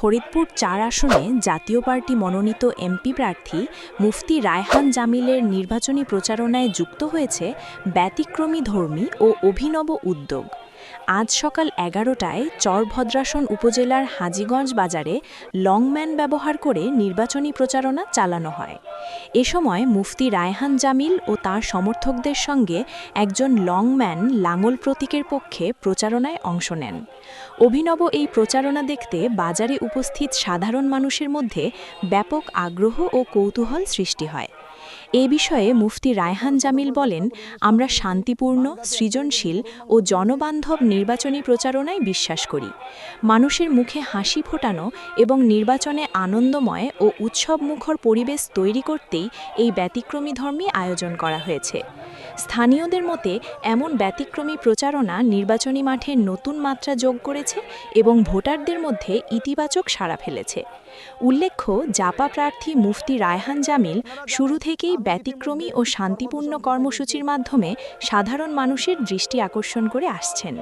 ফরিদপুর ৪ আসনে জাতীয় পার্টি মনোনীত এমপি প্রার্থী মুফতি রায়হান জামিলের নির্বাচনী প্রচারণায় যুক্ত হয়েছে ব্যতিক্রমী ধর্মী ও অভিনব উদ্যোগ। আজ সকাল ১১টায় চরভদ্রাসন উপজেলার হাজীগঞ্জ বাজারে লংম্যান ব্যবহার করে নির্বাচনী প্রচারণা চালানো হয়। এ সময় মুফতি রায়হান জামিল ও তার সমর্থকদের সঙ্গে একজন লংম্যান লাঙল প্রতীকের পক্ষে প্রচারণায় অংশ নেন। অভিনব এই প্রচারণা দেখতে বাজারে উপস্থিত সাধারণ মানুষের মধ্যে ব্যাপক আগ্রহ ও কৌতূহল সৃষ্টি হয়। এ বিষয়ে মুফতি রায়হান জামিল বলেন, আমরা শান্তিপূর্ণ, সৃজনশীল ও জনবান্ধব নির্বাচনী প্রচারণায় বিশ্বাস করি। মানুষের মুখে হাসি ফোটানো এবং নির্বাচনে আনন্দময় ও উৎসবমুখর পরিবেশ তৈরি করতেই এই ব্যতিক্রমীধর্মী আয়োজন করা হয়েছে। স্থানীয়দের মতে এমন ব্যতিক্রমী প্রচারণা নির্বাচনী মাঠে নতুন মাত্রা যোগ করেছে এবং ভোটারদের মধ্যে ইতিবাচক সাড়া ফেলেছে। উল্লেখ্য, জাপা প্রার্থী মুফতি রায়হান জামিল শুরু থেকেই ব্যতিক্রমী ও শান্তিপূর্ণ কর্মসূচির মাধ্যমে সাধারণ মানুষের দৃষ্টি আকর্ষণ করে আসছেন।